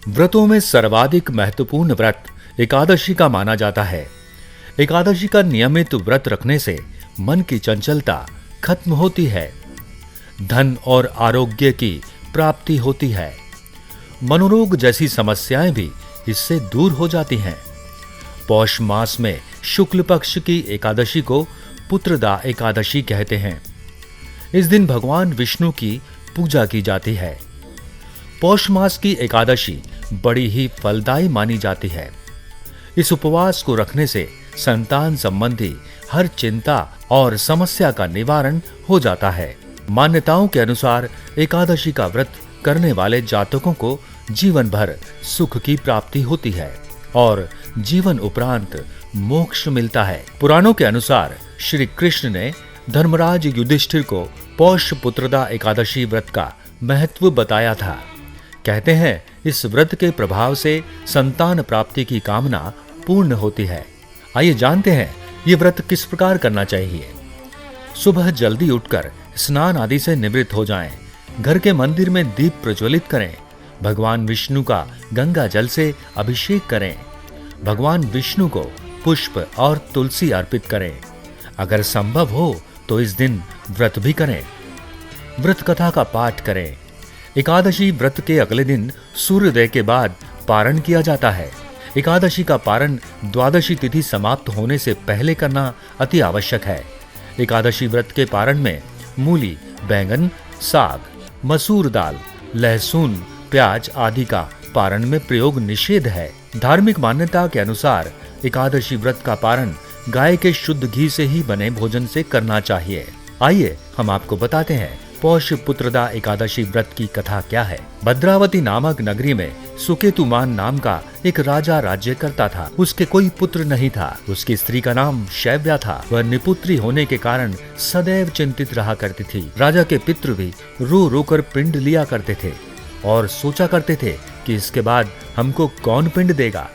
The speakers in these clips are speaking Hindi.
व्रतों में सर्वाधिक महत्वपूर्ण व्रत एकादशी का माना जाता है। एकादशी का नियमित व्रत रखने से मन की चंचलता खत्म होती है, धन और आरोग्य की प्राप्ति होती है, मनोरोग जैसी समस्याएं भी इससे दूर हो जाती हैं। पौष मास में शुक्ल पक्ष की एकादशी को पुत्रदा एकादशी कहते हैं। इस दिन भगवान विष्णु की पूजा की जाती है। पौष मास की एकादशी बड़ी ही फलदायी मानी जाती है। इस उपवास को रखने से संतान संबंधी हर चिंता और समस्या का निवारण हो जाता है। मान्यताओं के अनुसार एकादशी का व्रत करने वाले जातकों को जीवन भर सुख की प्राप्ति होती है और जीवन उपरांत मोक्ष मिलता है। पुराणों के अनुसार श्री कृष्ण ने धर्मराज युधिष्ठिर को पौष पुत्रदा एकादशी व्रत का महत्व बताया था। कहते हैं इस व्रत के प्रभाव से संतान प्राप्ति की कामना पूर्ण होती है। आइए जानते हैं ये व्रत किस प्रकार करना चाहिए। सुबह जल्दी उठकर स्नान आदि से निवृत्त हो जाएं, घर के मंदिर में दीप प्रज्वलित करें, भगवान विष्णु का गंगा जल से अभिषेक करें, भगवान विष्णु को पुष्प और तुलसी अर्पित करें। अगर संभव हो तो इस दिन व्रत भी करें। व्रत कथा का पाठ करें। एकादशी व्रत के अगले दिन सूर्योदय के बाद पारण किया जाता है। एकादशी का पारण द्वादशी तिथि समाप्त होने से पहले करना अति आवश्यक है। एकादशी व्रत के पारण में मूली, बैंगन, साग, मसूर दाल, लहसुन, प्याज आदि का पारण में प्रयोग निषेध है। धार्मिक मान्यता के अनुसार एकादशी व्रत का पारण गाय के शुद्ध घी से ही बने भोजन से करना चाहिए। आइए हम आपको बताते हैं पौष पुत्रदा एकादशी व्रत की कथा क्या है। भद्रावती नामक नगरी में सुकेतुमान नाम का एक राजा राज्य करता था। उसके कोई पुत्र नहीं था। उसकी स्त्री का नाम शैव्या था। वह निपुत्री होने के कारण सदैव चिंतित रहा करती थी। राजा के पितृ भी रो रो कर पिंड लिया करते थे और सोचा करते थे कि इसके बाद हमको कौन पिंड देगा।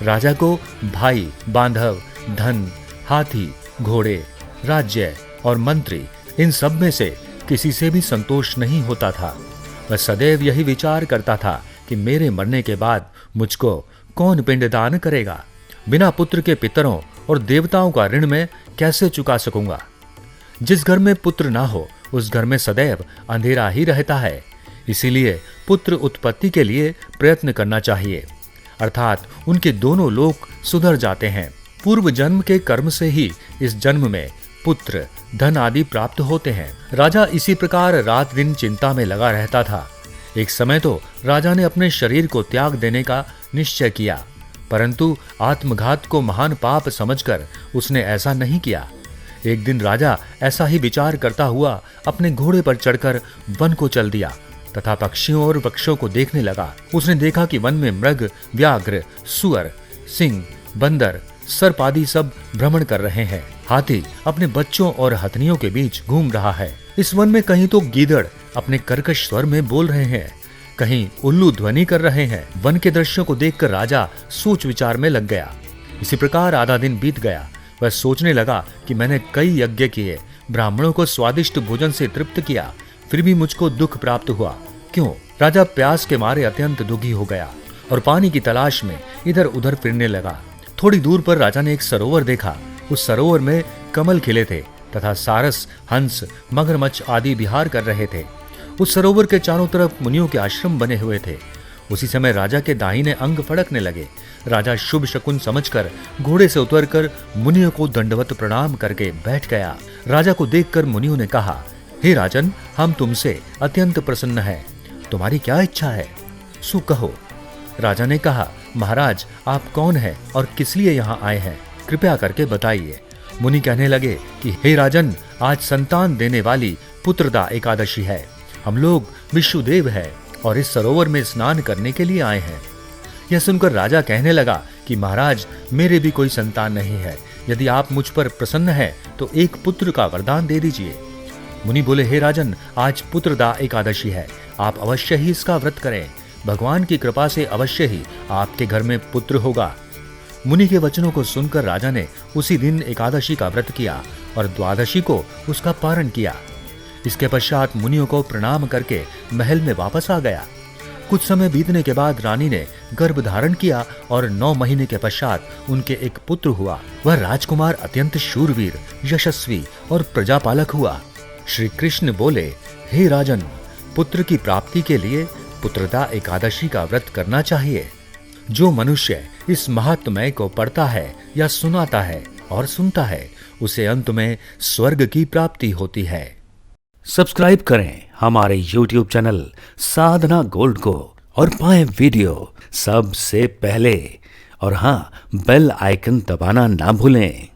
राजा को भाई, बांधव, धन, हाथी, घोड़े, राज्य और मंत्री, इन सब में से किसी से भी संतोष नहीं होता था। वह सदैव यही विचार करता था कि मेरे मरने के बाद मुझको कौन पिंडदान करेगा। बिना पुत्र के पितरों और देवताओं का ऋण मैं कैसे चुका सकूंगा। जिस घर में पुत्र ना हो उस घर में सदैव अंधेरा ही रहता है। इसीलिए पुत्र उत्पत्ति के लिए प्रयत्न करना चाहिए, अर्थात उनके दोनों लोक सुधर जाते हैं। पूर्व जन्म के कर्म से ही इस जन्म में पुत्र, धन आदि प्राप्त होते हैं। राजा इसी प्रकार रात दिन चिंता में लगा रहता था। एक समय तो राजा ने अपने शरीर को त्याग देने का निश्चय किया, परंतु आत्मघात को महान पाप समझकर उसने ऐसा नहीं किया। एक दिन राजा ऐसा ही विचार करता हुआ अपने घोड़े पर चढ़कर वन को चल दिया तथा पक्षियों और वृक्षों को देखने लगा। उसने देखा कि वन में मृग, व्याघ्र, सुअर, सिंह, बंदर, सर्प आदि सब भ्रमण कर रहे हैं। हाथी अपने बच्चों और हथनियों के बीच घूम रहा है। इस वन में कहीं तो गीदड़ अपने कर्कश स्वर में बोल रहे हैं, कहीं उल्लू ध्वनि कर रहे हैं। वन के दृश्यों को देखकर राजा सोच विचार में लग गया। इसी प्रकार आधा दिन बीत गया। वह सोचने लगा कि मैंने कई यज्ञ किए, ब्राह्मणों को स्वादिष्ट भोजन से तृप्त किया, फिर भी मुझको दुख प्राप्त हुआ। क्यों? राजा प्यास के मारे अत्यंत दुखी हो गया और पानी की तलाश में इधर उधर फिरने लगा। थोड़ी दूर पर राजा ने एक सरोवर देखा। उस सरोवर में कमल खिले थे तथा सारस, हंस, मगरमच्छ आदि विहार कर रहे थे। उस सरोवर के चारों तरफ मुनियों के आश्रम बने हुए थे। उसी समय राजा के दाहिने अंग फड़कने लगे। राजा शुभ शकुन समझकर घोड़े से उतरकर मुनियों को दंडवत प्रणाम करके बैठ गया। राजा को देखकर मुनियों ने कहा, हे राजन, हम तुमसे अत्यंत प्रसन्न हैं। तुम्हारी क्या इच्छा है? सो कहो। राजा ने कहा, महाराज, आप कौन हैं और किस लिए यहाँ आए हैं? कृपया करके बताइए। मुनि कहने लगे कि हे राजन, आज संतान देने वाली पुत्रदा एकादशी है। हम लोग विष्णुदेव हैं और इस सरोवर में स्नान करने के लिए आए हैं। यह सुनकर राजा कहने लगा कि महाराज, मेरे भी कोई संतान नहीं है। यदि आप मुझ पर प्रसन्न हैं तो एक पुत्र का वरदान दे दीजिए। मुनि बोले, हे राजन, आज पुत्रदा एकादशी है, आप अवश्य ही इसका व्रत करें। भगवान की कृपा से अवश्य ही आपके घर में पुत्र होगा। मुनि के वचनों को सुनकर राजा ने उसी दिन एकादशी का व्रत किया और द्वादशी को उसका पारण किया। इसके पश्चात मुनियों को प्रणाम करके महल में वापस आ गया। कुछ समय बीतने के बाद रानी ने गर्भ धारण किया और 9 महीने के पश्चात उनके एक पुत्र हुआ। वह राजकुमार अत्यंत शूरवीर, यशस्वी और प्रजापालक हुआ। श्री कृष्ण बोले, हे राजन, पुत्र की प्राप्ति के लिए पुत्रदा एकादशी का व्रत करना चाहिए। जो मनुष्य इस महात्म्य को पढ़ता है या सुनाता है और सुनता है, उसे अंत में स्वर्ग की प्राप्ति होती है। सब्सक्राइब करें हमारे YouTube चैनल साधना गोल्ड को और पाएं वीडियो सबसे पहले। और हाँ, बेल आइकन दबाना ना भूलें।